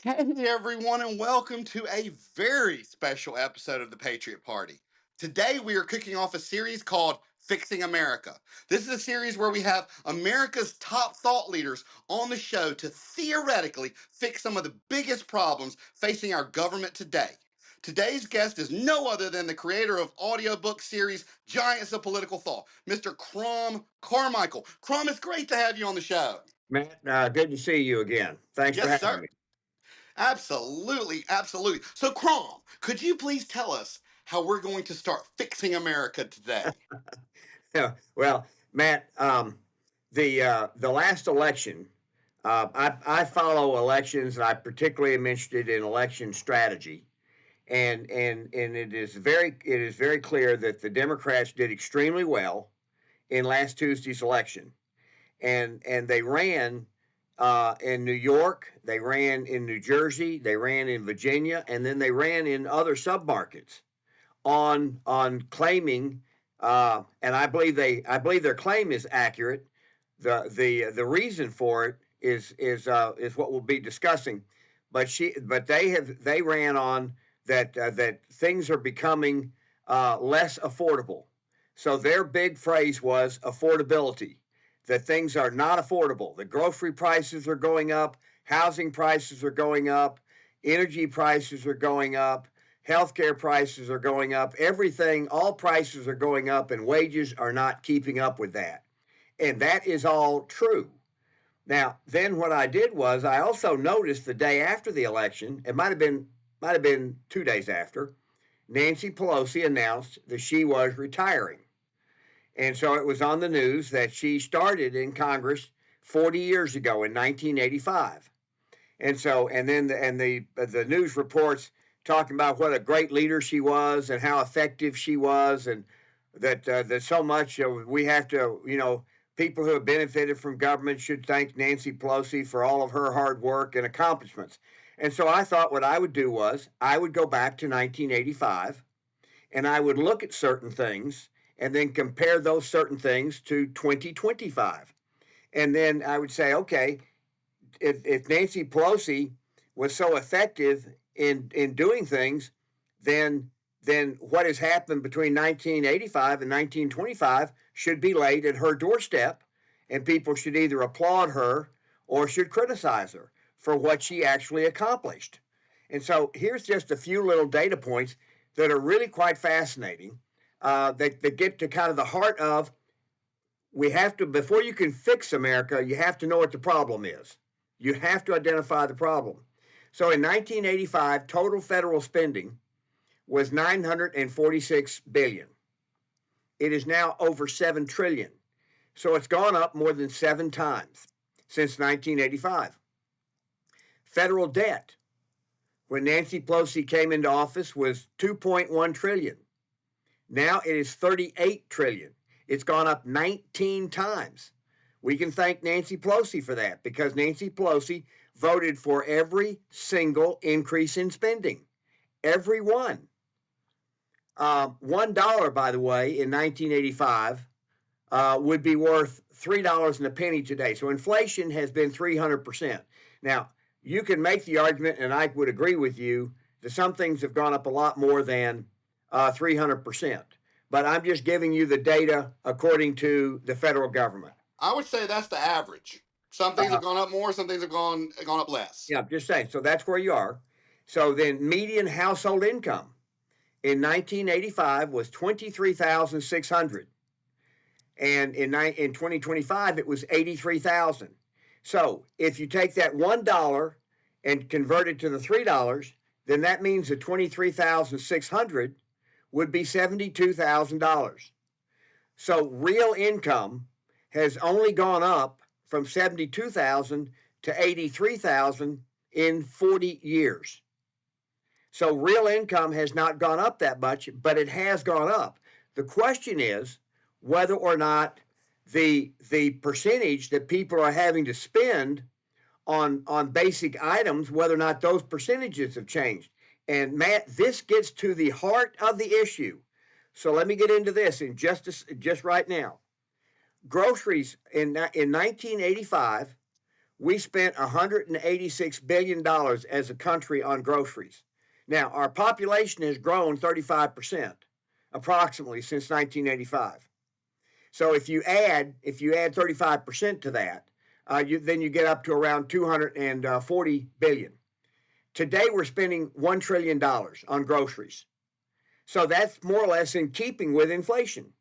Hey everyone, and welcome to a very special episode of the Patriot Party. Today we are kicking off a series called Fixing America. This is a series where we have America's top thought leaders on the show to theoretically fix some of the biggest problems facing our government today. Today's guest is no other than the creator of audiobook series Giants of Political Thought, Mr. Crom Carmichael. Crom, it's great to have you on the show. Matt, good to see you again. Thanks for Yes, having sir. me. Absolutely, absolutely. So, Crom, could you please tell us how we're going to start fixing America today? Well, Matt, the last election, I follow elections, and I particularly am interested in election strategy, and it is very clear that the Democrats did extremely well in last Tuesday's election, and they ran in New York, they ran in New Jersey, they ran in Virginia, and then they ran in other submarkets on claiming, and I believe their claim is accurate. The reason for it is what we'll be discussing. But they ran on that things are becoming less affordable. So their big phrase was affordability. That things are not affordable. The grocery prices are going up, housing prices are going up, energy prices are going up, healthcare prices are going up, everything, all prices are going up, and wages are not keeping up with that. And that is all true. Now, then what I did was I also noticed the day after the election, it might have been 2 days after, Nancy Pelosi announced that she was retiring. And so it was on the news that she started in Congress 40 years ago in 1985. And then the news reports talking about what a great leader she was and how effective she was, and that so much we have to, people who have benefited from government should thank Nancy Pelosi for all of her hard work and accomplishments. And so I thought what I would do was I would go back to 1985 and I would look at certain things and then compare those certain things to 2025. And then I would say, okay, if Nancy Pelosi was so effective in doing things, then what has happened between 1985 and 1925 should be laid at her doorstep, and people should either applaud her or should criticize her for what she actually accomplished. And so here's just a few little data points that are really quite fascinating, that get to kind of the heart of, we have to, before you can fix America, you have to know what the problem is. You have to identify the problem. So in 1985, total federal spending was $946 billion. It is now over $7 trillion. So it's gone up more than 7 times since 1985. Federal debt, when Nancy Pelosi came into office, was $2.1 trillion. Now it is $38 trillion. It's gone up 19 times. We can thank Nancy Pelosi for that, because Nancy Pelosi voted for every single increase in spending. Every one. $1, by the way, in 1985 would be worth $3 and a penny today. So inflation has been 300%. Now, you can make the argument, and I would agree with you, that some things have gone up a lot more than 300%. But I'm just giving you the data according to the federal government. I would say that's the average. Some things have gone up more, some things have gone up less. Yeah, I'm just saying. So that's where you are. So then median household income in 1985 was $23,600. And in 2025, it was $83,000. So if you take that $1 and convert it to the $3, then that means the $23,600 would be $72,000. So real income has only gone up from $72,000 to $83,000 in 40 years. So real income has not gone up that much, but it has gone up. The question is whether or not the percentage that people are having to spend on basic items, whether or not those percentages have changed. And Matt, this gets to the heart of the issue. So let me get into this in just right now. Groceries in 1985 we spent $186 billion as a country on groceries. Now, our population has grown 35% approximately since 1985. So if you add 35% to that, then you get up to around 240 billion. Today we're spending $1 trillion on groceries. So that's more or less in keeping with inflation.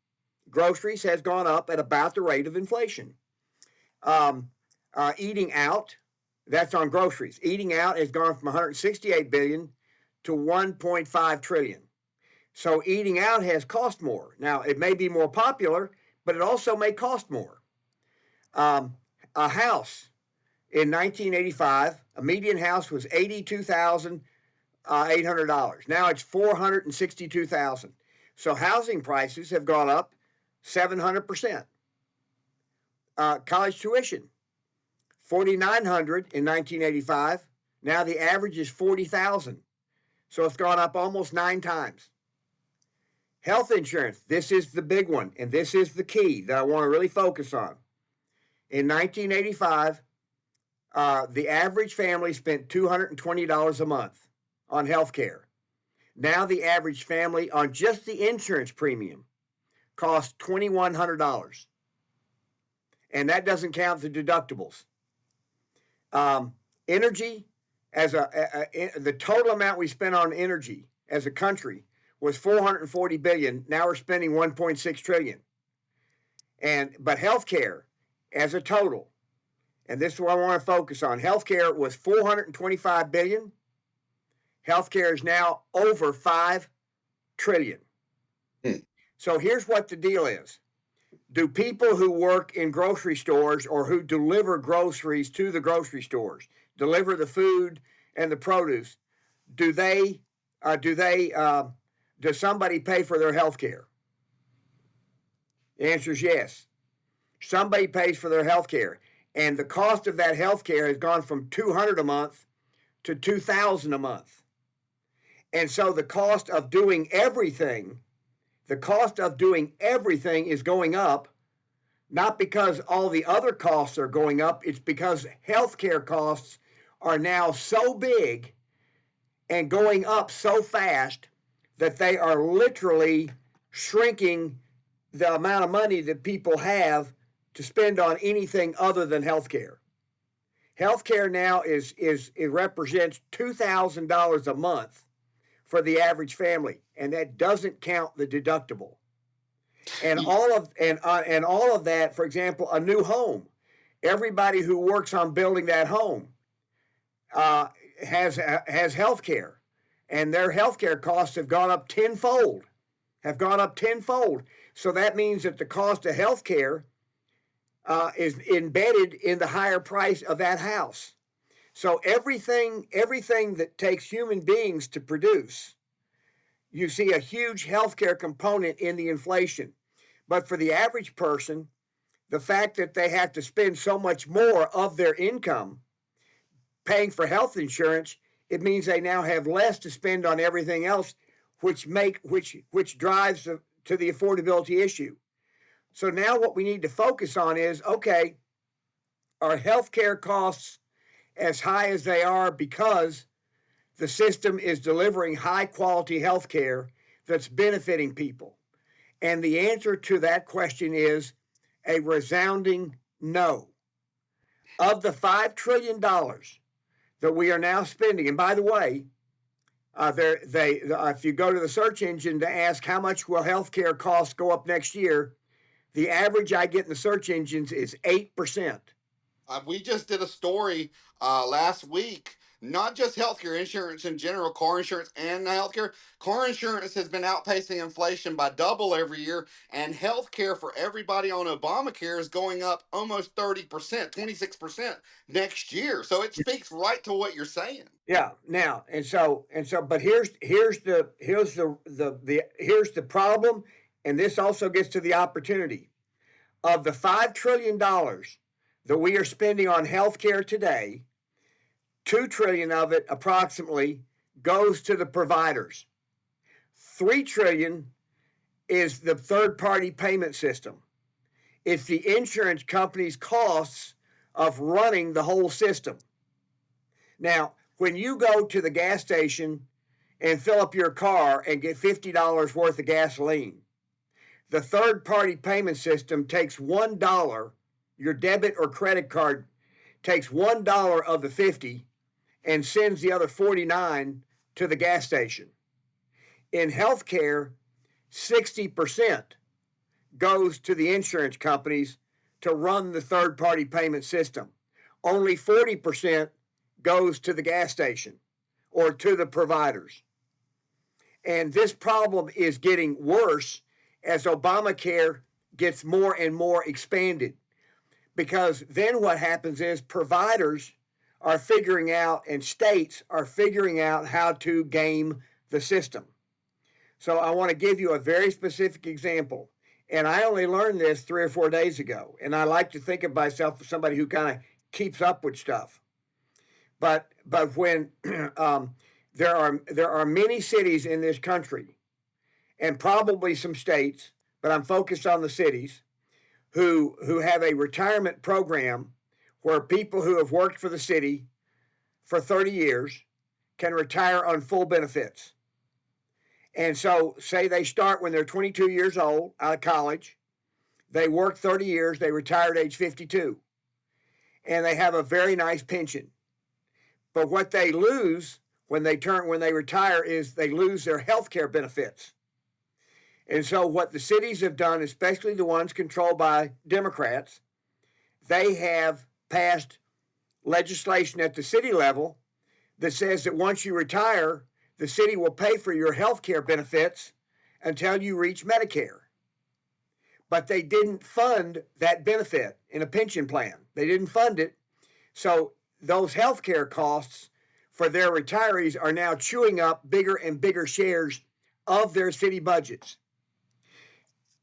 Groceries has gone up at about the rate of inflation. Eating out, that's on groceries. Eating out has gone from 168 billion to 1.5 trillion. So eating out has cost more. Now, it may be more popular, but it also may cost more. A house in 1985, a median house was $82,800. Now it's $462,000. So housing prices have gone up 700%. College tuition, $4,900 in 1985. Now the average is $40,000. So it's gone up almost 9 times. Health insurance, this is the big one, and this is the key that I want to really focus on. In 1985, the average family spent $220 a month on health care. Now the average family on just the insurance premium costs $2,100. And that doesn't count the deductibles. Energy, the total amount we spent on energy as a country was $440 billion. Now we're spending $1.6 trillion. But healthcare as a total, and this is what I want to focus on. Healthcare was $425 billion. Healthcare is now over $5 trillion. So here's what the deal is. Do people who work in grocery stores or who deliver groceries to the grocery stores, deliver the food and the produce, does somebody pay for their health care? The answer is yes. Somebody pays for their health care. And the cost of that health care has gone from $200 a month to $2,000 a month. And so the cost of doing everything is going up, not because all the other costs are going up. It's because healthcare costs are now so big and going up so fast that they are literally shrinking the amount of money that people have to spend on anything other than healthcare. Healthcare now it represents $2,000 a month for the average family, and that doesn't count the deductible. And all of that, for example, a new home. Everybody who works on building that home has health care, and their health care costs have gone up tenfold. So that means that the cost of health care is embedded in the higher price of that house. So everything that takes human beings to produce, you see a huge healthcare component in the inflation. But for the average person, the fact that they have to spend so much more of their income paying for health insurance, it means they now have less to spend on everything else, which drives to the affordability issue. So now what we need to focus on is, okay, are healthcare costs as high as they are because the system is delivering high quality health care that's benefiting people? And the answer to that question is a resounding no. Of the $5 trillion that we are now spending, and by the way, if you go to the search engine to ask how much will healthcare costs go up next year, the average I get in the search engines is 8%. We just did a story last week, not just healthcare insurance in general, car insurance and healthcare. Car insurance has been outpacing inflation by double every year, and healthcare for everybody on Obamacare is going up almost 30%, 26% next year. So it speaks right to what you're saying. Yeah. Now, but here's the problem, and this also gets to the opportunity. Of the $5 trillion that we are spending on healthcare today, $2 trillion of it approximately goes to the providers. $3 trillion is the third-party payment system. It's the insurance company's costs of running the whole system. Now, when you go to the gas station and fill up your car and get $50 worth of gasoline, the third party payment system takes $1, your debit or credit card takes $1 of the 50 and sends the other 49 to the gas station. In healthcare, 60% goes to the insurance companies to run the third party payment system. Only 40% goes to the gas station or to the providers. And this problem is getting worse as Obamacare gets more and more expanded. Because then what happens is providers are figuring out and states are figuring out how to game the system. So I want to give you a very specific example. And I only learned this 3 or 4 days ago. And I like to think of myself as somebody who kind of keeps up with stuff. But when there are many cities in this country, and probably some states, but I'm focused on the cities, who have a retirement program where people who have worked for the city for 30 years can retire on full benefits. And so, say they start when they're 22 years old out of college, they work 30 years, they retire at age 52, and they have a very nice pension. But what they lose when they retire is they lose their health care benefits. And so what the cities have done, especially the ones controlled by Democrats, they have passed legislation at the city level that says that once you retire, the city will pay for your health care benefits until you reach Medicare. But they didn't fund that benefit in a pension plan. They didn't fund it. So those health care costs for their retirees are now chewing up bigger and bigger shares of their city budgets.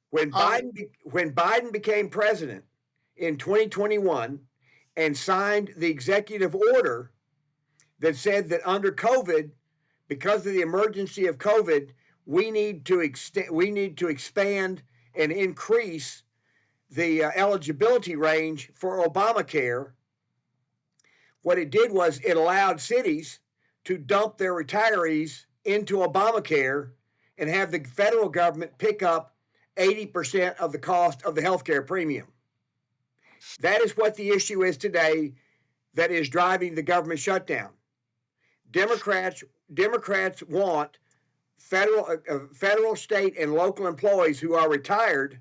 When Biden became president in 2021 and signed the executive order that said that under COVID, because of the emergency of COVID, we need to expand and increase the eligibility range for Obamacare. What it did was it allowed cities to dump their retirees into Obamacare and have the federal government pick up 80% of the cost of the healthcare premium. That is what the issue is today that is driving the government shutdown. Democrats want federal, state, and local employees who are retired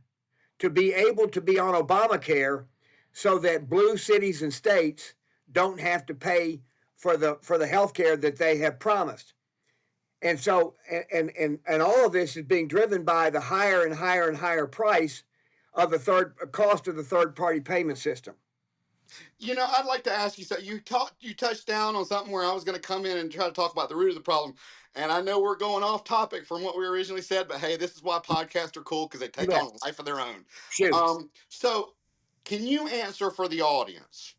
to be able to be on Obamacare so that blue cities and states don't have to pay for the health care that they have promised. And so, and all of this is being driven by the higher and higher and higher price of the cost of the third party payment system. You know, I'd like to ask you, so you touched down on something where I was going to come in and try to talk about the root of the problem. And I know we're going off topic from what we originally said, but hey, this is why podcasts are cool, because they take on a life of their own. Shoot. So can you answer for the audience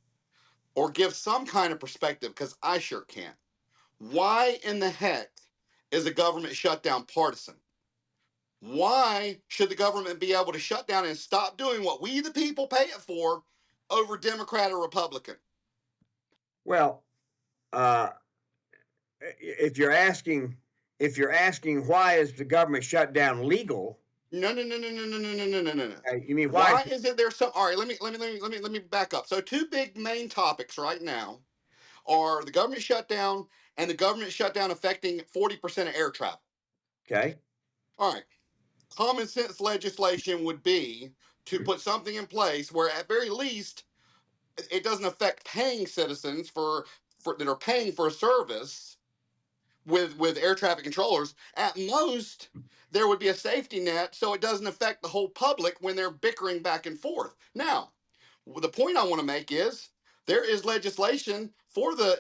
or give some kind of perspective, because I sure can't. Why in the heck is a government shutdown partisan? Why should the government be able to shut down and stop doing what we, the people, pay it for over Democrat or Republican? Well, if you're asking why is the government shutdown legal? No. You mean why isn't there some? All right, let me back up. So two big main topics right now are the government shutdown and the government shutdown affecting 40% of air travel. Okay. All right. Common sense legislation would be to put something in place where, at very least, it doesn't affect paying citizens for that are paying for a service with air traffic controllers. At most, there would be a safety net so it doesn't affect the whole public when they're bickering back and forth. Now, the point I want to make is there is legislation for the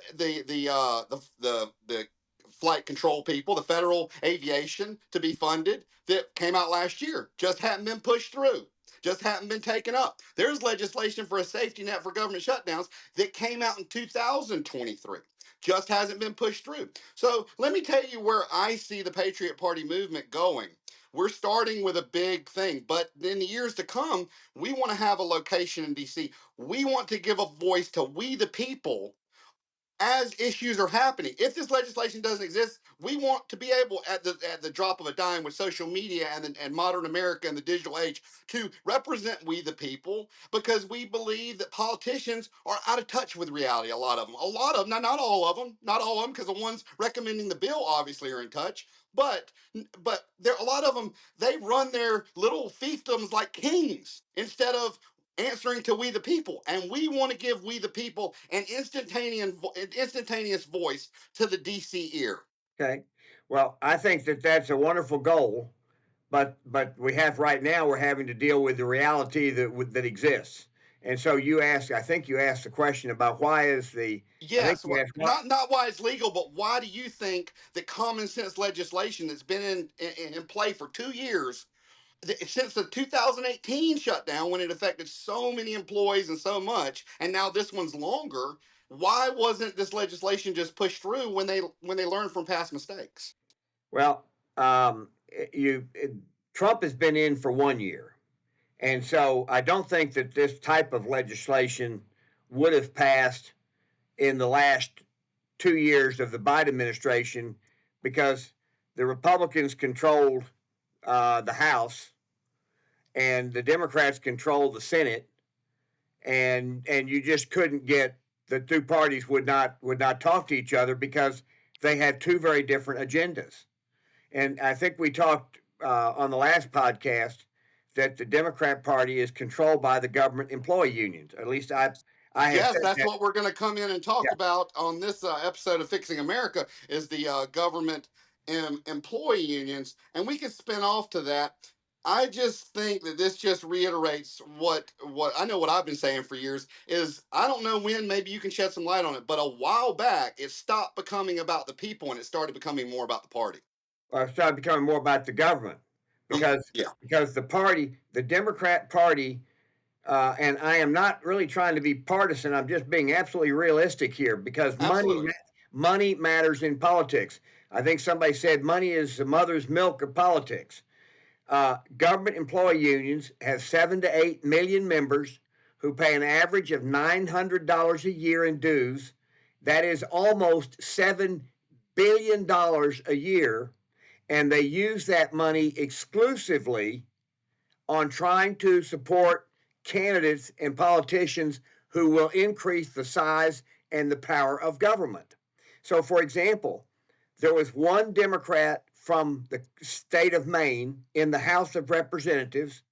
flight control people, the federal aviation, to be funded that came out last year. Just hadn't been pushed through. Just hadn't been taken up. There's legislation for a safety net for government shutdowns that came out in 2023. Just hasn't been pushed through. So let me tell you where I see the Patriot Party movement going we're starting with a big thing. But in the years to come, we want to have a location in DC. We want to give a voice to we the people as issues are happening. If this legislation doesn't exist, we want to be able, at the drop of a dime, with social media and modern America and the digital age, to represent we the people, because we believe that politicians are out of touch with reality. A lot of them, not all of them, not all of them, because the ones recommending the bill obviously are in touch. But there, a lot of them, they run their little fiefdoms like kings instead of answering to we the people, and we want to give we the people an instantaneous voice to the DC ear. Okay. Well, I think that that's a wonderful goal, but we have right now we're having to deal with the reality that exists. And so you asked, I think you asked the question about why is the, I think Yes, you asked what, not why it's legal, but why do you think that common sense legislation that's been in play for 2 years, since the 2018 shutdown, when it affected so many employees and so much, and now this one's longer, why wasn't this legislation just pushed through when they learned from past mistakes? well, you, Trump has been in for 1 year. And so I don't think that this type of legislation would have passed in the last 2 years of the Biden administration because the Republicans controlled the House and the Democrats controlled the Senate, and you just couldn't get the two parties would not talk to each other because they had two very different agendas. And I think we talked on the last podcast that the Democrat Party is controlled by the government employee unions. At least I have Yes, said that's that. what we're going to come in and talk Yeah. about on this episode of Fixing America is the government employee unions, and we can spin off to that. I just think that this just reiterates what I know, what I've been saying for years is, I don't know when, maybe you can shed some light on it, but a while back it stopped becoming about the people and it started becoming more about the party. It started becoming more about the government because Yeah, because the Democrat Party, and I am not really trying to be partisan. I'm just being absolutely realistic here because absolutely. money matters in politics. I think somebody said money is the mother's milk of politics. Government employee unions have 7 to 8 million members who pay an average of $900 a year in dues. That is almost $7 billion a year, and they use that money exclusively on trying to support candidates and politicians who will increase the size and the power of government. So, for example, there was one Democrat from the state of Maine in the House of Representatives.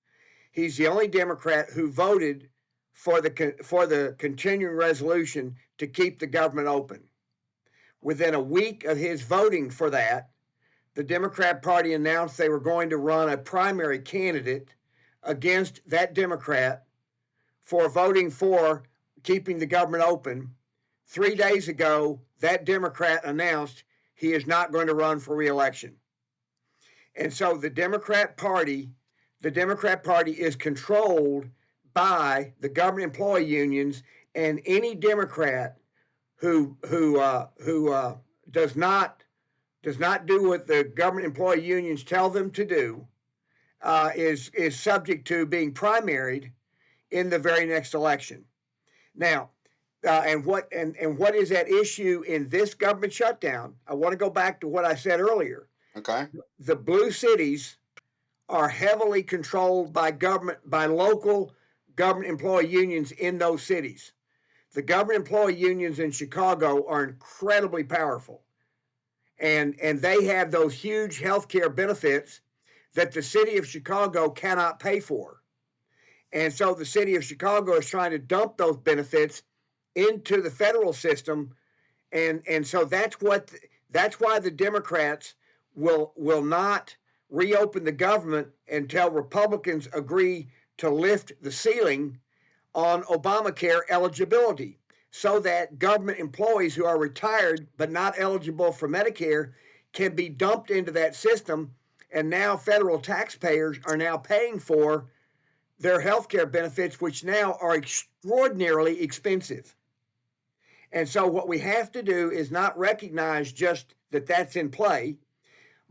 He's the only Democrat who voted for the continuing resolution to keep the government open. Within a week of his voting for that, the Democrat Party announced they were going to run a primary candidate against that Democrat for voting for keeping the government open. 3 days ago, that Democrat announced he is not going to run for reelection. And so the Democrat Party is controlled by the government employee unions, and any Democrat who does not do what the government employee unions tell them to do is subject to being primaried in the very next election. Now, and what is at issue in this government shutdown? I want to go back to what I said earlier. Okay. The blue cities are heavily controlled by local government employee unions in those cities. The government employee unions in Chicago are incredibly powerful, and they have those huge health care benefits that the city of Chicago cannot pay for. And so the city of Chicago is trying to dump those benefits into the federal system, and so that's why the Democrats will not reopen the government until Republicans agree to lift the ceiling on Obamacare eligibility, so that government employees who are retired but not eligible for Medicare can be dumped into that system, and now federal taxpayers are now paying for their health care benefits, which now are extraordinarily expensive. And so what we have to do is not recognize just that that's in play,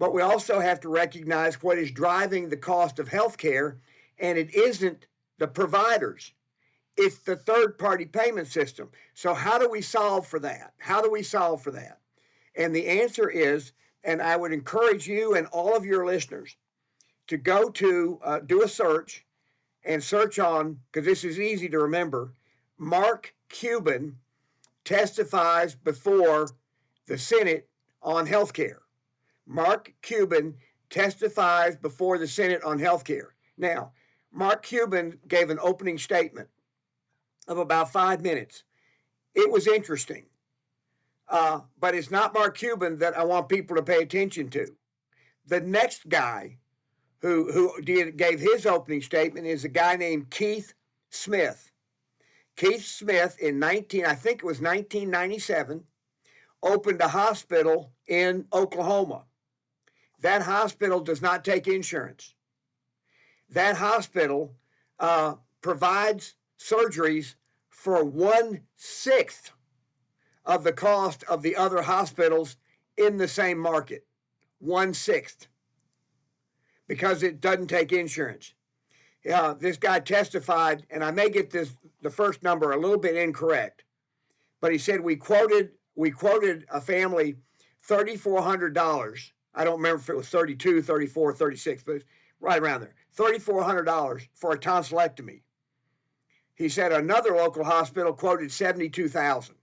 but we also have to recognize what is driving the cost of health care, and it isn't the providers. It's the third-party payment system. So how do we solve for that? How do we solve for that? And the answer is, and I would encourage you and all of your listeners to go to do a search and search on, because this is easy to remember, Mark Cuban testifies before the Senate on health care. Mark Cuban testifies before the Senate on health care. Now, Mark Cuban gave an opening statement of about 5 minutes. It was interesting, but it's not Mark Cuban that I want people to pay attention to. The next guy who gave his opening statement is a guy named Keith Smith. Keith Smith I think it was 1997, opened a hospital in Oklahoma. That hospital does not take insurance. That hospital provides surgeries for 1/6 of the cost of the other hospitals in the same market. 1/6. Because it doesn't take insurance. This guy testified, and I may get the first number a little bit incorrect, but he said we quoted a family $3,400. I don't remember if it was 32, 34, 36, but it's right around there. $3,400 for a tonsillectomy. He said another local hospital quoted $72,000.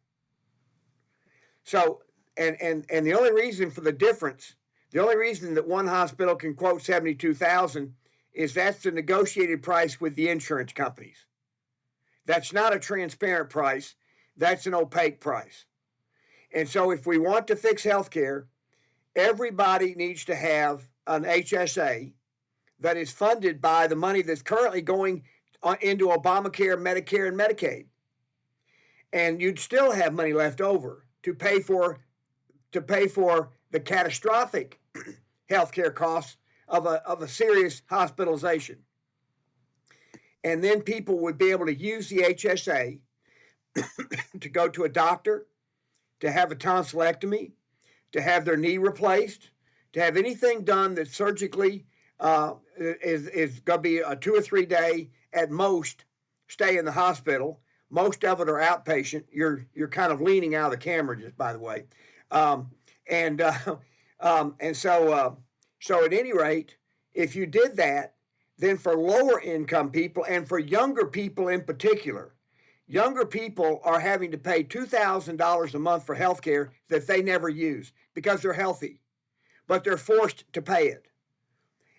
So, and the only reason for the difference, the only reason that one hospital can quote $72,000 is that's the negotiated price with the insurance companies. That's not a transparent price. That's an opaque price. And so if we want to fix healthcare, everybody needs to have an HSA that is funded by the money that's currently going into Obamacare, Medicare, and Medicaid. And you'd still have money left over to pay for the catastrophic healthcare costs of a serious hospitalization. And then people would be able to use the HSA to go to a doctor, to have a tonsillectomy, to have their knee replaced, to have anything done that surgically is going to be a 2 or 3 day at most stay in the hospital. Most of it are outpatient. You're kind of leaning out of the camera, just by the way. So at any rate, if you did that, then for lower income people and for younger people in particular, younger people are having to pay $2,000 a month for health care that they never use because they're healthy, but they're forced to pay it.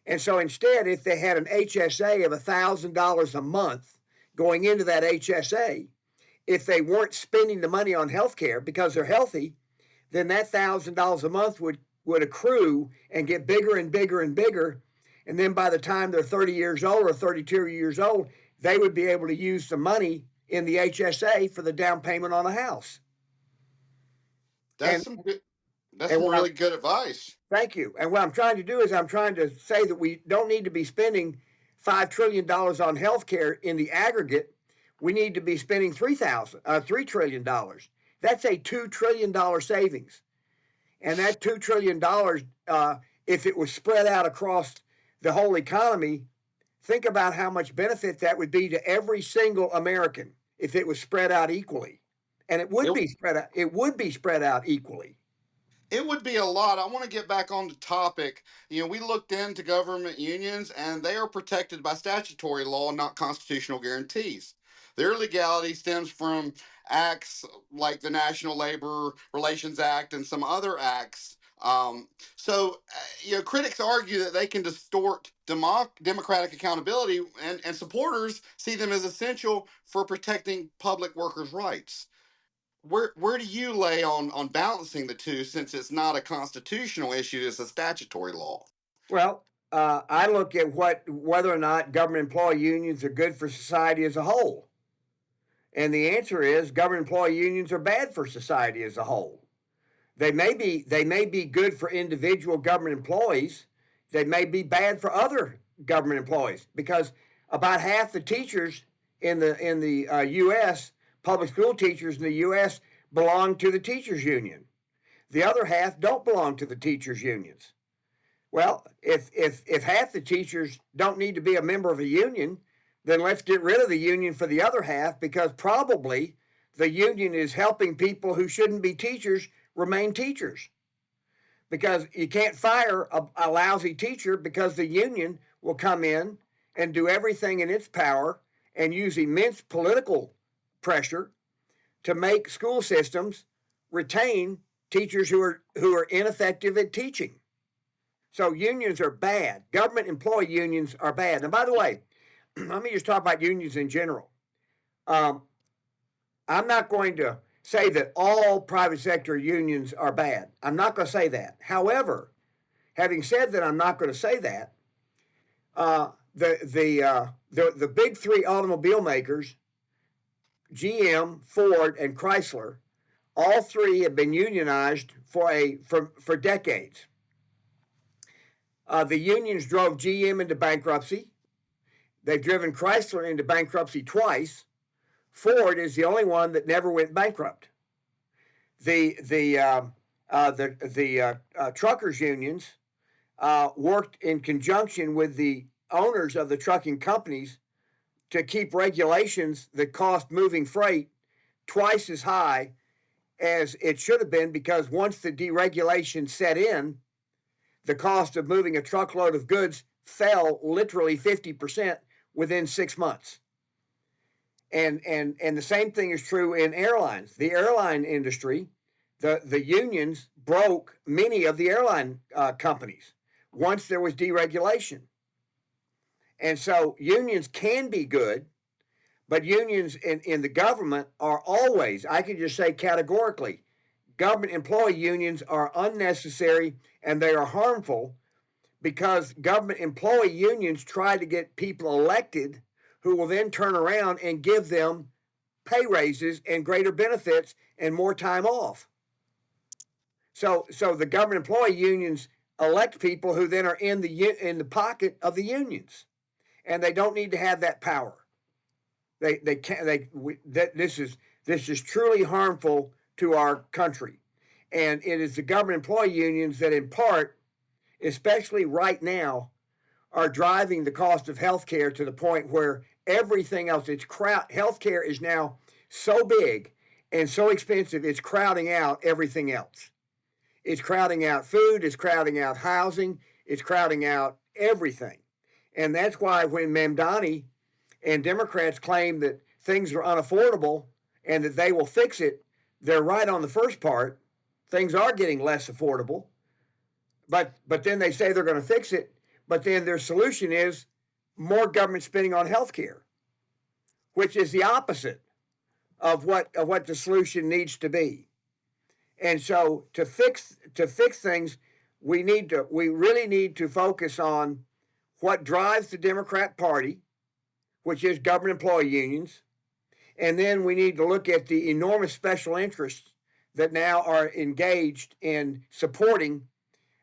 And so instead, if they had an HSA of $1,000 a month going into that HSA, if they weren't spending the money on health care because they're healthy, then that $1,000 a month would accrue and get bigger and bigger and bigger. And then by the time they're 30 years old or 32 years old, they would be able to use the money in the HSA for the down payment on a house. That's some really good advice. Thank you. And what I'm trying to do is I'm trying to say that we don't need to be spending $5 trillion on healthcare in the aggregate. We need to be spending $3 trillion. That's a $2 trillion savings. And that $2 trillion, if it was spread out across the whole economy, think about how much benefit that would be to every single American if it was spread out equally. And it would be spread out. It would be spread out equally. It would be a lot. I want to get back on the topic. We looked into government unions, and they are protected by statutory law, not constitutional guarantees. Their legality stems from acts like the National Labor Relations Act and some other acts. Critics argue that they can distort democratic accountability, and supporters see them as essential for protecting public workers' rights. Where do you lay on balancing the two, since it's not a constitutional issue, it's a statutory law? Well, I look at whether or not government employee unions are good for society as a whole. And the answer is government employee unions are bad for society as a whole. They may be good for individual government employees. They may be bad for other government employees, because about half the teachers in the U.S., public school teachers in the U.S., belong to the teachers union. The other half don't belong to the teachers unions. Well, if half the teachers don't need to be a member of a union, then let's get rid of the union for the other half, because probably the union is helping people who shouldn't be teachers remain teachers. Because you can't fire a lousy teacher, because the union will come in and do everything in its power and use immense political pressure to make school systems retain teachers who are ineffective at teaching. So unions are bad. Government employee unions are bad. And by the way, let me just talk about unions in general. I'm not going to say that all private sector unions are bad. I'm not going to say that. However, having said that, I'm not going to say that. The big three automobile makers, GM, Ford, and Chrysler, all three have been unionized for decades. The unions drove GM into bankruptcy. They've driven Chrysler into bankruptcy twice. Ford is the only one that never went bankrupt. The truckers unions worked in conjunction with the owners of the trucking companies to keep regulations that cost moving freight twice as high as it should have been, because once the deregulation set in, the cost of moving a truckload of goods fell literally 50% within 6 months. And the same thing is true in airlines. The airline industry, the unions broke many of the airline companies once there was deregulation. And so unions can be good, but unions in the government are always, I can just say categorically, government employee unions are unnecessary and they are harmful, because government employee unions try to get people elected who will then turn around and give them pay raises and greater benefits and more time off. So the government employee unions elect people who then are in the pocket of the unions, and they don't need to have that power. They can't. This is truly harmful to our country, and it is the government employee unions that, in part, especially right now, are driving the cost of health care to the point where everything else, health care is now so big and so expensive, it's crowding out everything else. It's crowding out food, it's crowding out housing, it's crowding out everything. And that's why when Mamdani and Democrats claim that things are unaffordable and that they will fix it, they're right on the first part. Things are getting less affordable. But then they say they're going to fix it, but then their solution is more government spending on health care, which is the opposite of what the solution needs to be. And so to fix things, we really need to focus on what drives the Democrat Party, which is government employee unions, and then we need to look at the enormous special interests that now are engaged in supporting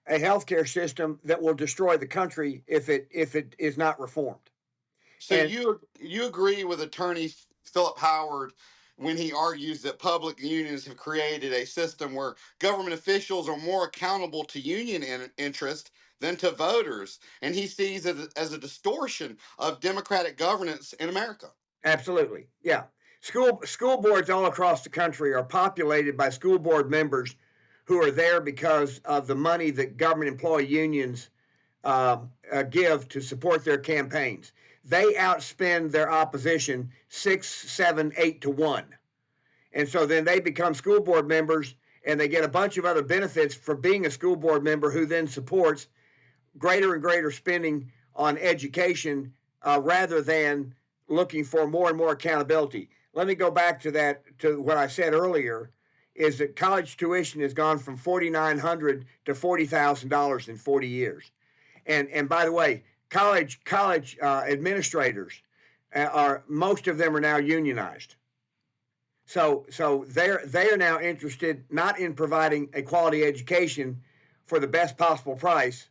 a healthcare system that will destroy the country if it is not reformed. So you agree with attorney Philip Howard when he argues that public unions have created a system where government officials are more accountable to union interest than to voters, and he sees it as a distortion of democratic governance in America? Absolutely, yeah. School boards all across the country are populated by school board members who are there because of the money that government employee unions give to support their campaigns. They outspend their opposition 6, 7, 8 to 1. And so then they become school board members, and they get a bunch of other benefits for being a school board member, who then supports greater and greater spending on education rather than looking for more and more accountability. Let me go back to what I said earlier, is that college tuition has gone from $4,900 to $40,000 in 40 years. And by the way, college administrators most of them are now unionized. So they are now interested not in providing a quality education for the best possible price.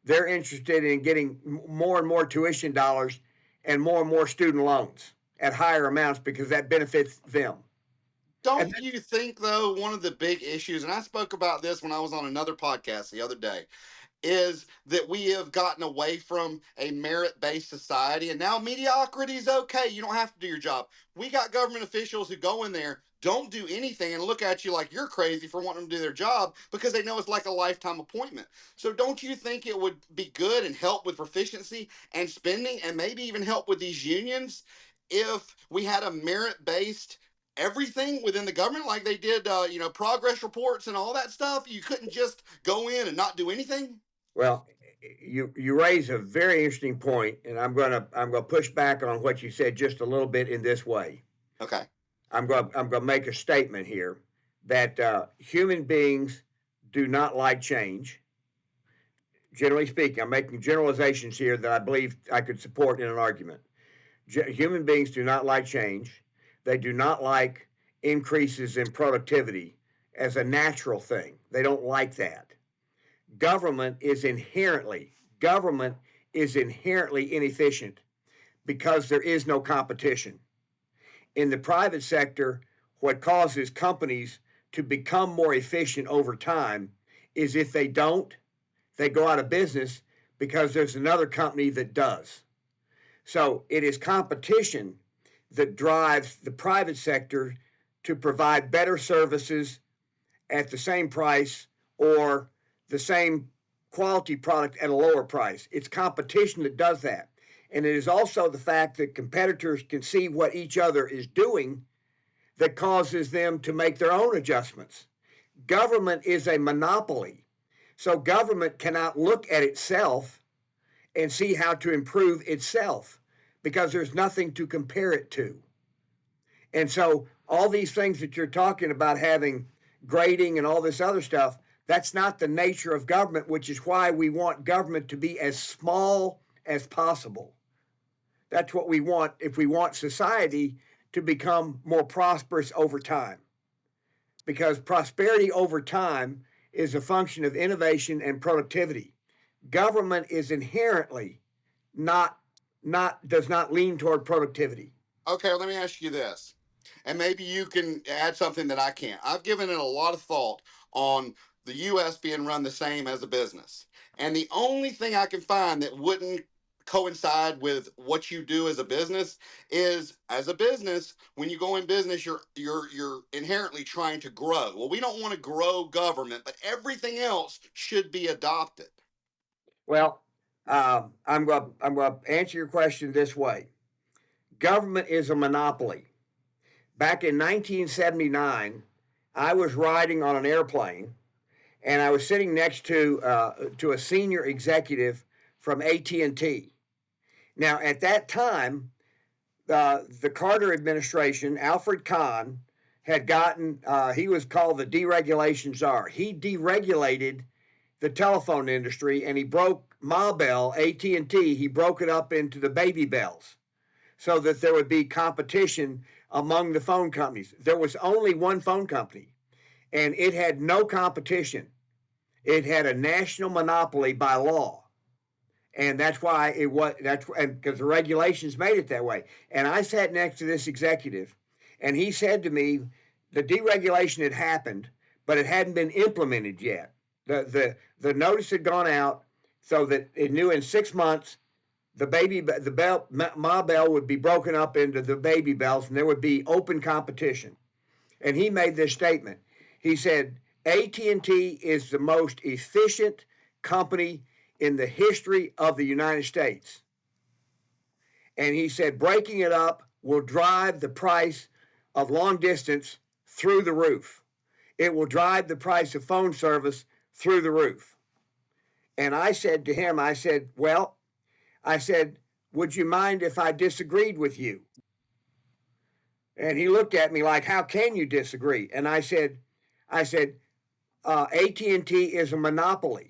They're interested in getting more and more tuition dollars and more student loans at higher amounts, because that benefits them. Don't you think, though, one of the big issues, and I spoke about this when I was on another podcast the other day, is that we have gotten away from a merit-based society, and now mediocrity is okay. You don't have to do your job. We got government officials who go in there, don't do anything, and look at you like you're crazy for wanting to do their job because they know it's like a lifetime appointment. So don't you think it would be good and help with proficiency and spending, and maybe even help with these unions, if we had a merit-based everything within the government, like they did, progress reports and all that stuff? You couldn't just go in and not do anything. Well, you raise a very interesting point, and I'm gonna push back on what you said just a little bit in this way. Okay. I'm gonna make a statement here that human beings do not like change. Generally speaking, I'm making generalizations here that I believe I could support in an argument. Human beings do not like change. They do not like increases in productivity as a natural thing. They don't like that. Government is inherently inefficient because there is no competition. In the private sector, what causes companies to become more efficient over time is if they don't, they go out of business because there's another company that does. So it is competition that drives the private sector to provide better services at the same price or the same quality product at a lower price. It's competition that does that. And it is also the fact that competitors can see what each other is doing that causes them to make their own adjustments. Government is a monopoly. So government cannot look at itself and see how to improve itself because there's nothing to compare it to. And so all these things that you're talking about, having grading and all this other stuff, that's not the nature of government, which is why we want government to be as small as possible. That's what we want if we want society to become more prosperous over time. Because prosperity over time is a function of innovation and productivity. Government is inherently not does not lean toward productivity. Okay, let me ask you this, and maybe you can add something that I can't. I've given it a lot of thought on the U.S. being run the same as a business, and the only thing I can find that wouldn't coincide with what you do as a business is, as a business, when you go in business, you're inherently trying to grow. Well, we don't want to grow government, but everything else should be adopted. Well, I'm going to answer your question this way. Government is a monopoly. Back in 1979, I was riding on an airplane, and I was sitting next to a senior executive from AT&T. Now, at that time, the Carter administration, Alfred Kahn, had gotten, he was called the deregulation czar. He deregulated the telephone industry, and he broke Ma Bell, AT&T, he broke it up into the baby bells so that there would be competition among the phone companies. There was only one phone company, and it had no competition. It had a national monopoly by law. And that's why it was, because the regulations made it that way. And I sat next to this executive, and he said to me, the deregulation had happened, but it hadn't been implemented yet. The notice had gone out so that it knew in 6 months Ma Bell would be broken up into the baby bells, and there would be open competition. And he made this statement. He said, AT&T is the most efficient company in the history of the United States. And he said, breaking it up will drive the price of long distance through the roof. It will drive the price of phone service through the roof. And I said to him, I said, would you mind if I disagreed with you? And he looked at me like, how can you disagree? And I said, AT&T is a monopoly.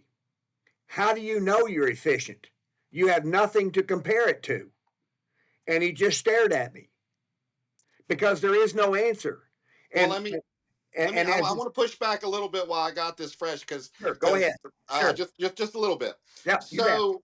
How do you know you're efficient? You have nothing to compare it to. And he just stared at me because there is no answer. Well, And I want to push back a little bit while I got this fresh, because sure, go ahead. Sure. just a little bit. Yeah, so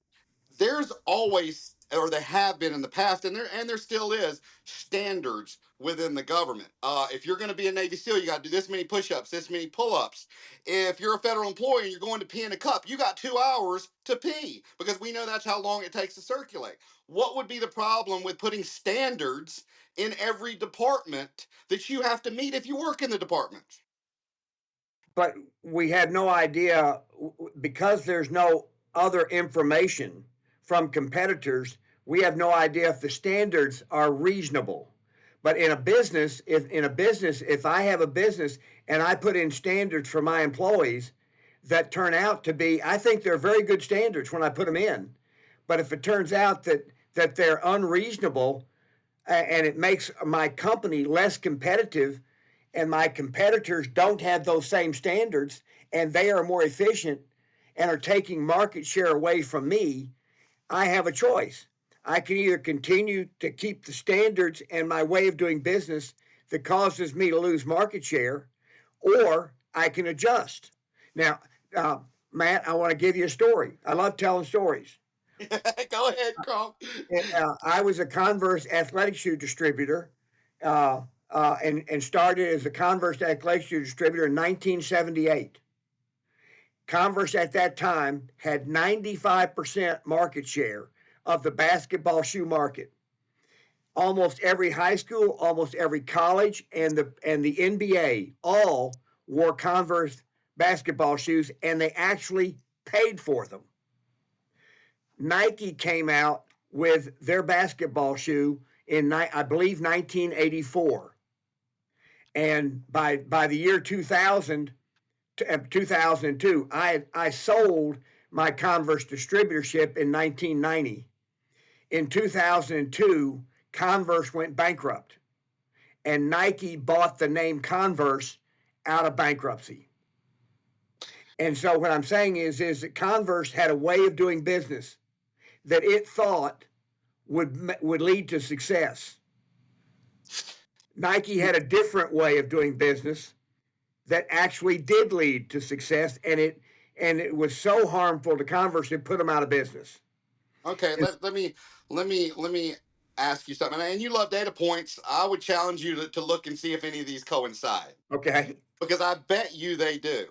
there's always or they have been in the past, and there still is standards within the government. If you're going to be a Navy SEAL, you got to do this many push-ups, this many pull-ups. If you're a federal employee and you're going to pee in a cup, you got 2 hours to pee, because we know that's how long it takes to circulate. What would be the problem with putting standards in every department that you have to meet if you work in the department? But we have no idea because there's no other information from competitors. We have no idea if the standards are reasonable. But in a business, if I have a business and I put in standards for my employees that turn out to be, I think they're very good standards when I put them in. But if it turns out that they're unreasonable and it makes my company less competitive, and my competitors don't have those same standards and they are more efficient and are taking market share away from me, I have a choice. I can either continue to keep the standards and my way of doing business that causes me to lose market share, or I can adjust. Now, Matt, I want to give you a story. I love telling stories. Go ahead, Crom. I was a Converse athletic shoe distributor, and started as a Converse athletic shoe distributor in 1978. Converse at that time had 95% market share of the basketball shoe market. Almost every high school, almost every college, and the NBA all wore Converse basketball shoes, and they actually paid for them. Nike came out with their basketball shoe in, I believe, 1984. And by the year 2000, 2002, I sold my Converse distributorship in 1990. In 2002, Converse went bankrupt, and Nike bought the name Converse out of bankruptcy. And so what I'm saying is that Converse had a way of doing business that it thought would lead to success. Nike had a different way of doing business that actually did lead to success, and it was so harmful to Converse it put them out of business. Okay, let me ask you something. And you love data points. I would challenge you to look and see if any of these coincide. Okay. Because I bet you they do.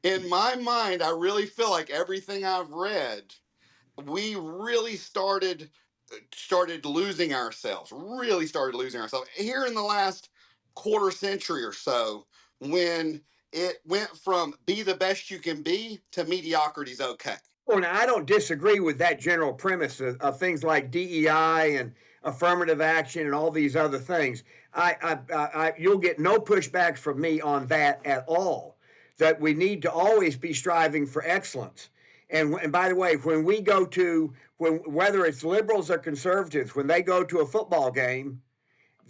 In my mind, I really feel like everything I've read, we really started losing ourselves. Really started losing ourselves here in the last quarter century or so, when it went from be the best you can be to mediocrity's okay. Well, now I don't disagree with that general premise of things like DEI and affirmative action and all these other things. You'll get no pushback from me on that at all. That we need to always be striving for excellence. And by the way, when we go to, whether it's liberals or conservatives, when they go to a football game,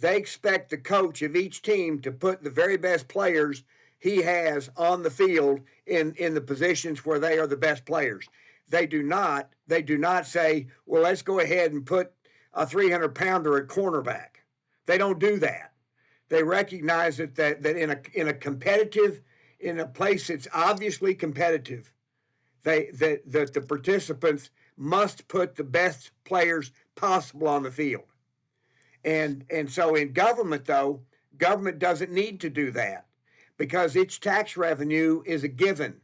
they expect the coach of each team to put the very best players he has on the field in the positions where they are the best players. They do not say, well, let's go ahead and put a 300-pounder at cornerback. They don't do that. They recognize that in a competitive, in a place that's obviously competitive, that the participants must put the best players possible on the field. And so in government, though, government doesn't need to do that because its tax revenue is a given.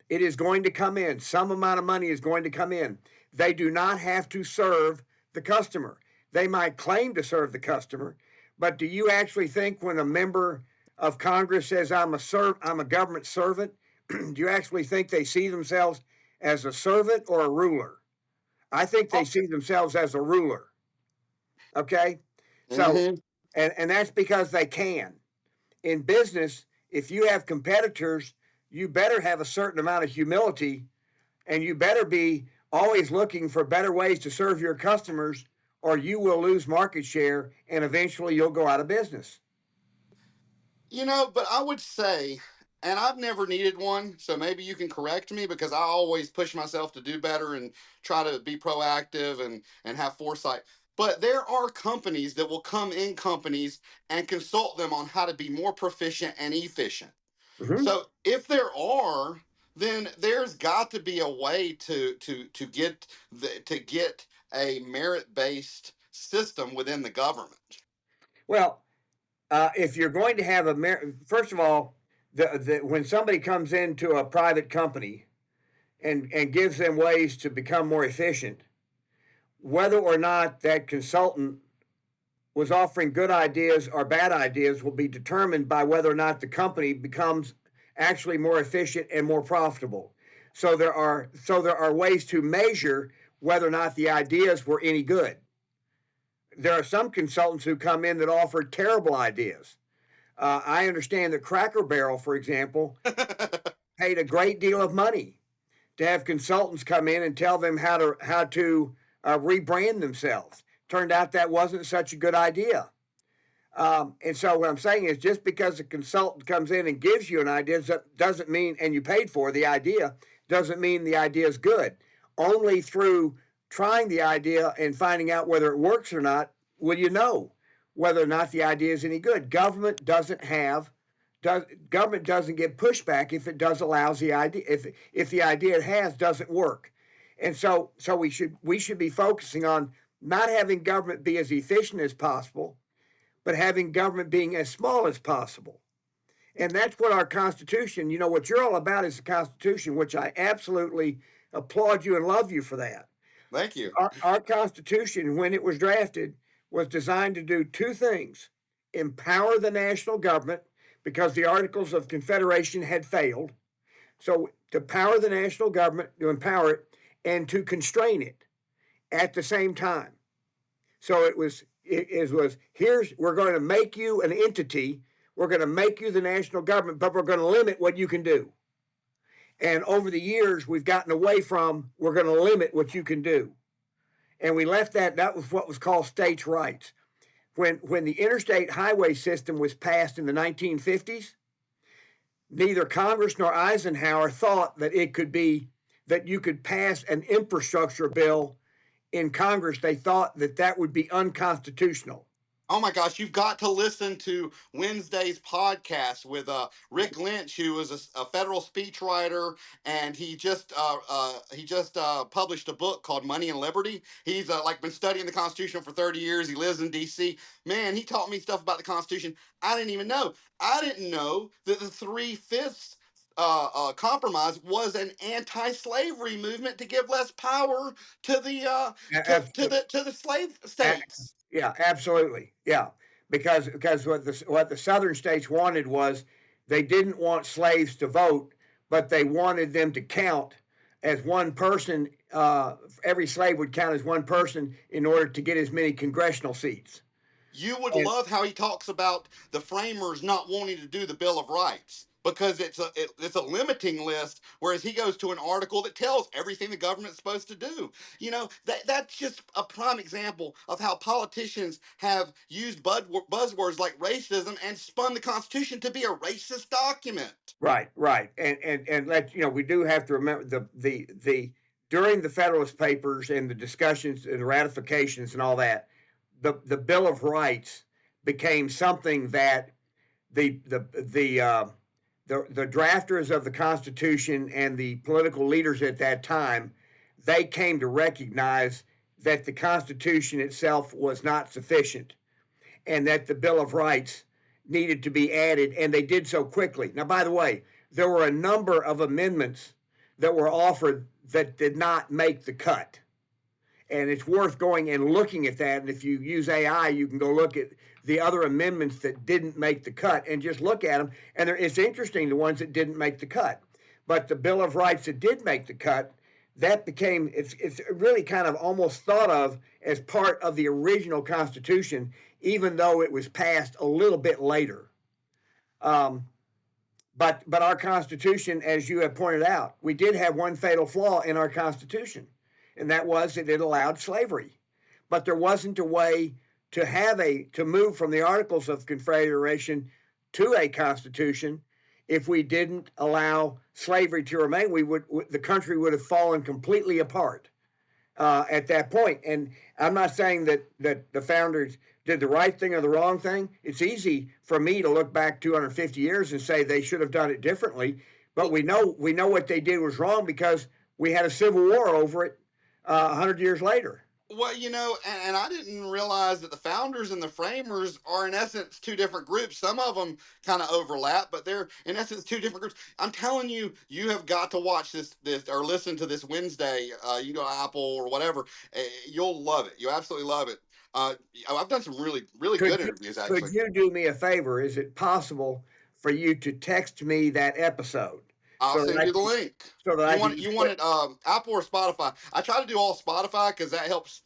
It is going to come in. Some amount of money is going to come in. They do not have to serve the customer. They might claim to serve the customer, but do you actually think when a member of Congress says I'm a government servant, do you actually think they see themselves as a servant or a ruler? I think they see themselves as a ruler. Okay? So, and that's because they can. In business, if you have competitors, you better have a certain amount of humility, and you better be always looking for better ways to serve your customers, or you will lose market share and eventually you'll go out of business. But I would say, and I've never needed one, so maybe you can correct me, because I always push myself to do better and try to be proactive and have foresight. But there are companies that will come in companies and consult them on how to be more proficient and efficient. Mm-hmm. So if there are then there's got to be a way to get to get a merit based system within the government. Well, if you're going to have first of all, when somebody comes into a private company and gives them ways to become more efficient, whether or not that consultant was offering good ideas or bad ideas will be determined by whether or not the company becomes actually more efficient and more profitable. So there are ways to measure whether or not the ideas were any good. There are some consultants who come in that offer terrible ideas. I understand that Cracker Barrel, for example, paid a great deal of money to have consultants come in and tell them how to rebrand themselves. Turned out that wasn't such a good idea. And so what I'm saying is, just because a consultant comes in and gives you an idea doesn't mean, and you paid for the idea, doesn't mean the idea is good. Only through trying the idea and finding out whether it works or not will you know whether or not the idea is any good. Government doesn't get pushback if it does allows the idea, if the idea it has doesn't work. And so we should be focusing on not having government be as efficient as possible, but having government being as small as possible. And that's what our Constitution, what you're all about is the Constitution, which I absolutely applaud you and love you for that. Thank you. Our Constitution, when it was drafted, was designed to do two things: empower the national government, because the Articles of Confederation had failed. So to power the national government, to empower it, and to constrain it at the same time. So it was we're going to make you an entity, we're going to make you the national government, but we're going to limit what you can do. And over the years, we've gotten away from we're going to limit what you can do. And we left that was what was called states' rights. When the interstate highway system was passed in the 1950s, neither Congress nor Eisenhower thought that you could pass an infrastructure bill in Congress. They thought that would be unconstitutional. Oh my gosh, you've got to listen to Wednesday's podcast with Rick Lynch, who is a federal speechwriter, and he just published a book called Money and Liberty. He's been studying the Constitution for 30 years. He lives in D.C. Man, he taught me stuff about the Constitution I didn't even know. I didn't know that the 3/5 compromise was an anti-slavery movement to give less power to the to the slave states. Yeah, absolutely. Yeah, because what the southern states wanted was, they didn't want slaves to vote, but they wanted them to count as one person. Every slave would count as one person in order to get as many congressional seats. You would love how he talks about the framers not wanting to do the Bill of Rights because it's a limiting list, whereas he goes to an article that tells everything the government's supposed to do. That's just a prime example of how politicians have used buzzwords like racism and spun the Constitution to be a racist document. Right, and we do have to remember the during the Federalist Papers and the discussions and the ratifications and all that, the Bill of Rights became something that the drafters of the Constitution and the political leaders at that time, they came to recognize that the Constitution itself was not sufficient and that the Bill of Rights needed to be added, and they did so quickly. Now, by the way, there were a number of amendments that were offered that did not make the cut. And it's worth going and looking at that. And if you use AI, you can go look at the other amendments that didn't make the cut and just look at them. And it's interesting, the ones that didn't make the cut. But the Bill of Rights that did make the cut, that became, it's really kind of almost thought of as part of the original Constitution, even though it was passed a little bit later. But our Constitution, as you have pointed out, we did have one fatal flaw in our Constitution, and that was that it allowed slavery. But there wasn't a way to move from the Articles of Confederation to a Constitution if we didn't allow slavery to remain. The country would have fallen completely apart at that point. And I'm not saying that the founders did the right thing or the wrong thing. It's easy for me to look back 250 years and say they should have done it differently. But we know what they did was wrong because we had a civil war over it 100 years later. Well, and I didn't realize that the founders and the framers are in essence two different groups. Some of them kind of overlap, but they're in essence two different groups. I'm telling you, you have got to watch this or listen to this Wednesday. You can go to Apple or whatever. You'll love it. You'll absolutely love it. I've done some really, really Could good you interviews could actually. you do me a favor? Is it possible for you to text me that episode I'll so that send I you the can link. so that I can You want put it Apple or Spotify? I try to do all Spotify because that helps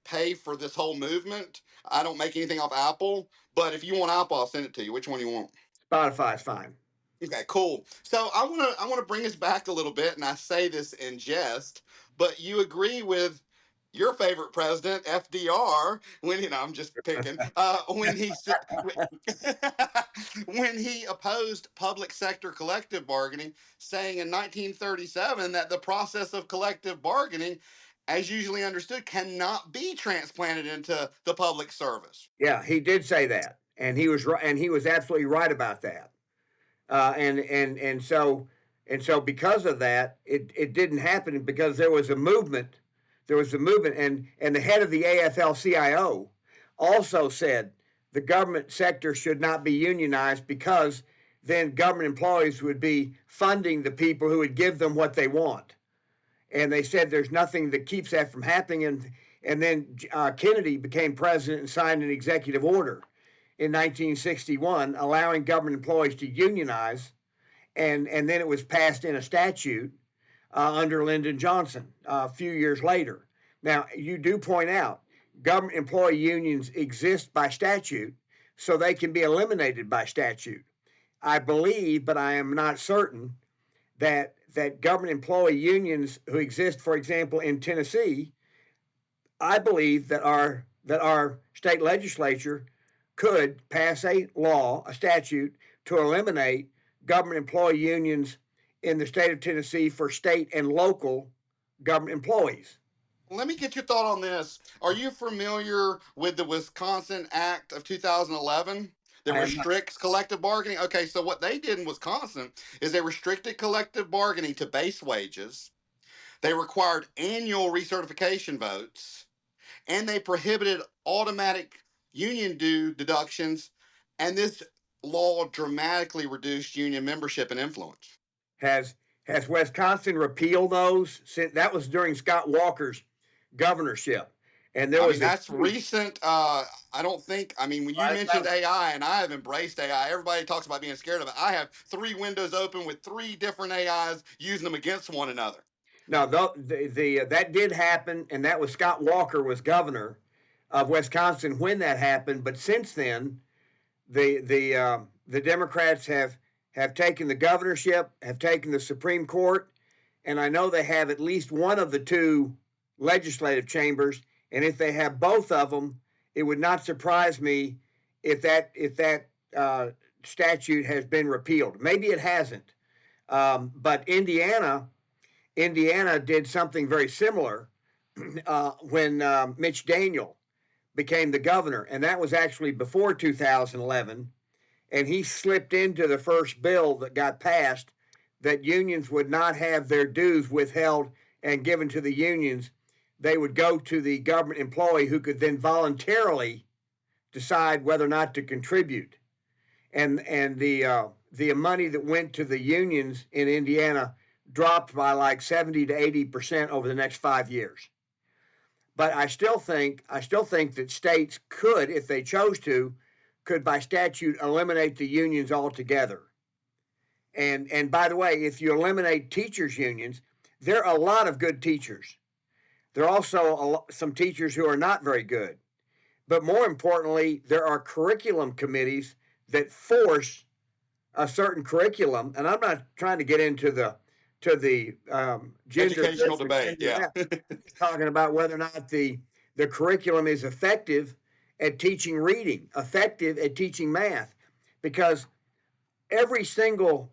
pay for this whole movement. I don't make anything off Apple, but if you want Apple, I'll send it to you. Which one do you want? Spotify's fine. Okay, cool. So I wanna bring us back a little bit, and I say this in jest, but you agree with your favorite president, FDR, when I'm just picking, when he when he opposed public sector collective bargaining, saying in 1937 that the process of collective bargaining, as usually understood, cannot be transplanted into the public service. Yeah, he did say that, and he was right, and he was absolutely right about that. And so because of that, it didn't happen because there was a movement. There was a movement, and the head of the AFL-CIO also said the government sector should not be unionized because then government employees would be funding the people who would give them what they want. And they said there's nothing that keeps that from happening. And then Kennedy became president and signed an executive order in 1961 allowing government employees to unionize, and then it was passed in a statute under Lyndon Johnson a few years later. Now, you do point out government employee unions exist by statute, so they can be eliminated by statute. I believe, but I am not certain, that government employee unions who exist, for example, in Tennessee, I believe that our state legislature could pass a law, a statute, to eliminate government employee unions in the state of Tennessee for state and local government employees. Let me get your thought on this. Are you familiar with the Wisconsin Act of 2011 that I am not. restricts collective bargaining? Okay, so what they did in Wisconsin is they restricted collective bargaining to base wages. They required annual recertification votes, and they prohibited automatic union due deductions. And this law dramatically reduced union membership and influence. Has Wisconsin repealed those? Since that was during Scott Walker's governorship, and there I was mean, that's recent. I don't think. I mean, when you mentioned AI, and I have embraced AI, everybody talks about being scared of it. I have 3 windows open with 3 different AIs using them against one another. No, that did happen, and that was Scott Walker was governor of Wisconsin when that happened. But since then, the Democrats have taken the governorship, have taken the Supreme Court, and I know they have at least one of the 2 legislative chambers. And if they have both of them, it would not surprise me if that statute has been repealed. Maybe it hasn't, but Indiana did something very similar when Mitch Daniel became the governor, and that was actually before 2011. And he slipped into the first bill that got passed that unions would not have their dues withheld and given to the unions. They would go to the government employee who could then voluntarily decide whether or not to contribute. And the money that went to the unions in Indiana dropped by like 70 to 80% over the next 5 years. But I still think that states could, if they chose to, could by statute eliminate the unions altogether. And by the way, if you eliminate teachers' unions, there are a lot of good teachers. There are also some teachers who are not very good. But more importantly, there are curriculum committees that force a certain curriculum. And I'm not trying to get into the gender educational debate. Yeah. talking about whether or not the curriculum is effective at teaching reading, effective at teaching math, because every single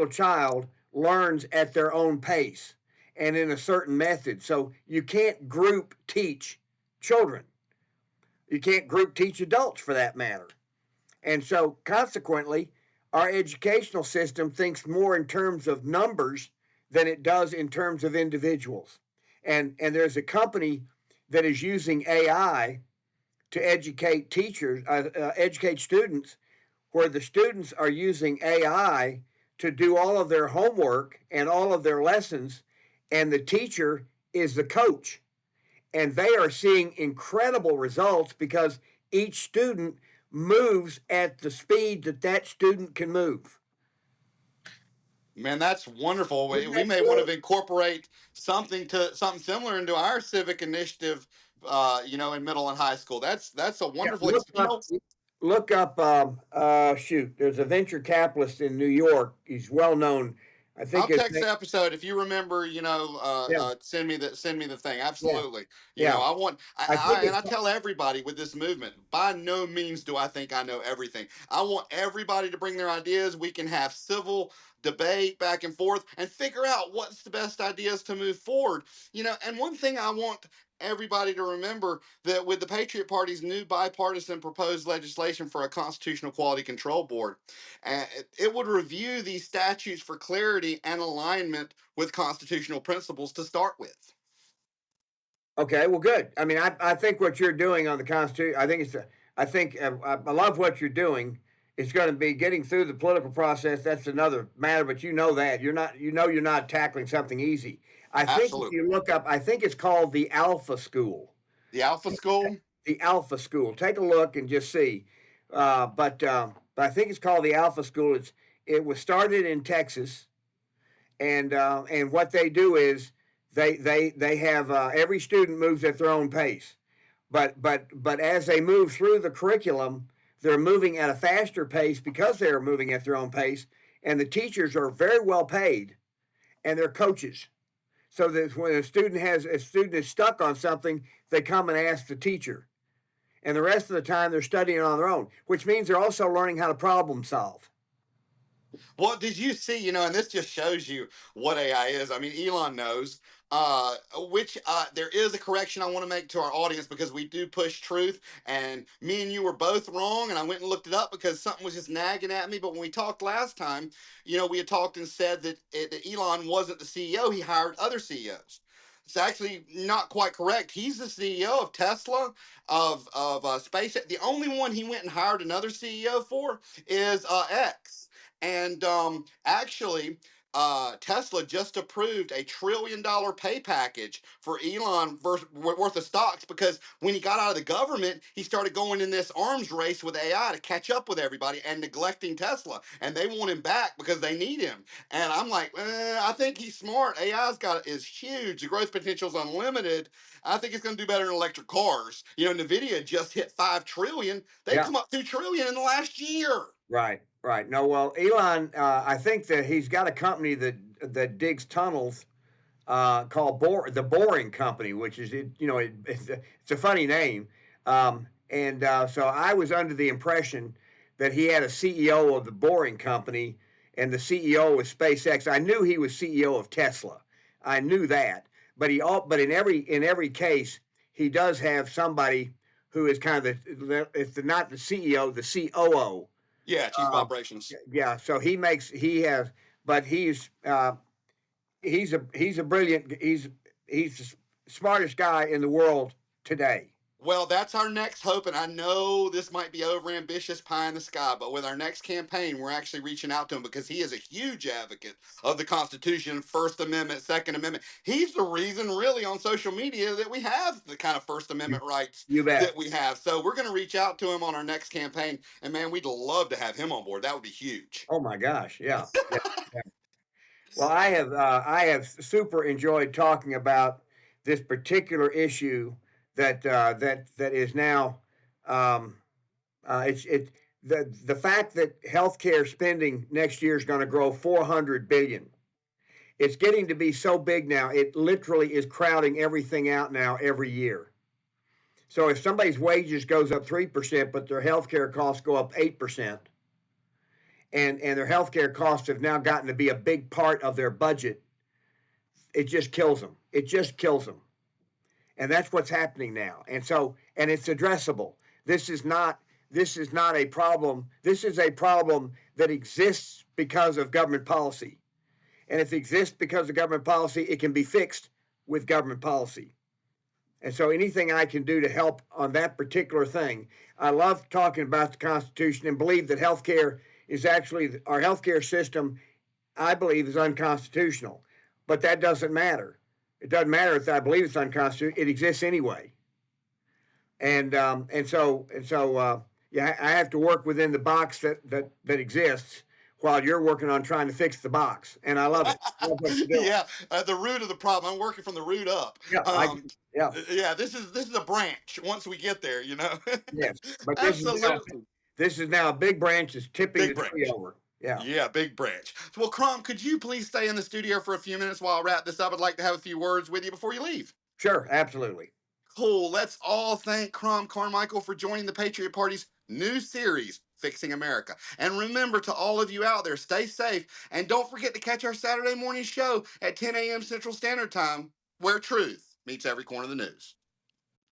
child learns at their own pace and in a certain method. So you can't group teach children. You can't group teach adults for that matter. And so consequently, our educational system thinks more in terms of numbers than it does in terms of individuals. And there's a company that is using AI to educate teachers, educate students, where the students are using AI to do all of their homework and all of their lessons, and the teacher is the coach. And they are seeing incredible results because each student moves at the speed that that student can move. Man, that's wonderful. Isn't We that may want good? to incorporate something similar into our civic initiative, in middle and high school. That's a Yeah, wonderful, look up. Shoot, there's a venture capitalist in New York. He's well known. I think I'll his text name. the episode if you remember. Yeah, Send me the thing. yeah, Absolutely. yeah. I want. I think And it's I tell everybody with this movement. By no means do I think I know everything. I want everybody to bring their ideas. We can have civil debate back and forth and figure out what's the best ideas to move forward. And one thing I want everybody to remember that with the Patriot Party's new bipartisan proposed legislation for a constitutional quality control board, uh, it would review these statutes for clarity and alignment with constitutional principles to start with. okay. Well, good. I mean, I think what you're doing on the Constitution. I think it's. I think I love what you're doing. It's going to be getting through the political process. That's another matter, but you know that you're not. You know you're not tackling something easy. I think if Absolutely. you look up, I think it's called the Alpha School. The Alpha School? The Alpha School. Take a look and just see. But I think it's called the Alpha School. It was started in Texas, and what they do is they have every student moves at their own pace. But as they move through the curriculum, they're moving at a faster pace because they're moving at their own pace, and the teachers are very well paid, and they're coaches. So that when a student is stuck on something, they come and ask the teacher, and the rest of the time they're studying on their own, which means they're also learning how to problem solve. Well, did you see, and this just shows you what AI is. I mean, Elon knows, which there is a correction I want to make to our audience because we do push truth. And me and you were both wrong. And I went and looked it up because something was just nagging at me. But when we talked last time, we had talked and said that Elon wasn't the CEO. He hired other CEOs. It's actually not quite correct. He's the CEO of Tesla, of SpaceX. The only one he went and hired another CEO for is X. And actually, Tesla just approved $1 trillion pay package for Elon worth of stocks because when he got out of the government, he started going in this arms race with AI to catch up with everybody and neglecting Tesla. And they want him back because they need him. And I'm like, I think he's smart. Is huge. The growth potential is unlimited. I think it's going to do better in electric cars. Nvidia just hit 5 trillion. They Yeah. come up 2 trillion in the last year. Right, right. No, well, Elon, I think that he's got a company that digs tunnels called the Boring Company, which is it's a funny name. So I was under the impression that he had a CEO of the Boring Company, and the CEO was SpaceX. I knew he was CEO of Tesla. I knew that, but in every case, he does have somebody who is kind of if not the CEO, the COO. Yeah, chief of Um, operations. yeah, so but he's a brilliant he's the smartest guy in the world today. Well, that's our next hope, and I know this might be overambitious, pie in the sky, but with our next campaign, we're actually reaching out to him because he is a huge advocate of the Constitution, First Amendment, Second Amendment. He's the reason, really, on social media that we have the kind of First You, Amendment rights you bet. that we have. So we're going to reach out to him on our next campaign, and man, we'd love to have him on board. That would be huge. Oh my gosh, yeah, yeah, yeah. Well, I have super enjoyed talking about this particular issue that is now it's the fact that healthcare spending next year is going to grow 400 billion. It's getting to be so big now, it literally is crowding everything out now every year. So if somebody's wages goes up 3%, but their healthcare costs go up 8%, and their healthcare costs have now gotten to be a big part of their budget, it just kills them. It just kills them. And that's what's happening now. And it's addressable. This is not a problem. This is a problem that exists because of government policy. And if it exists because of government policy, it can be fixed with government policy. And so anything I can do to help on that particular thing, I love talking about the Constitution and believe that healthcare is actually, our healthcare system, I believe, is unconstitutional. But that doesn't matter. It doesn't matter if I believe it's unconstitutional. It exists anyway. And so, yeah, I have to work within the box that exists while you're working on trying to fix the box, and I love it. I love what you're doing. Yeah, the root of the problem. I'm working from the root up. Yeah, yeah, Yeah, this is a branch. Once we get there, yes. But Absolutely, this is now a big branch that's tipping big the tree branch. over. Yeah, Yeah, big branch. Well, Crom, could you please stay in the studio for a few minutes while I wrap this up? I'd like to have a few words with you before you leave. sure, absolutely. Cool. Let's all thank Crom Carmichael for joining the Patriot Party's new series, Fixing America. And remember, to all of you out there, stay safe and don't forget to catch our Saturday morning show at 10 a.m. Central Standard Time, where truth meets every corner of the news.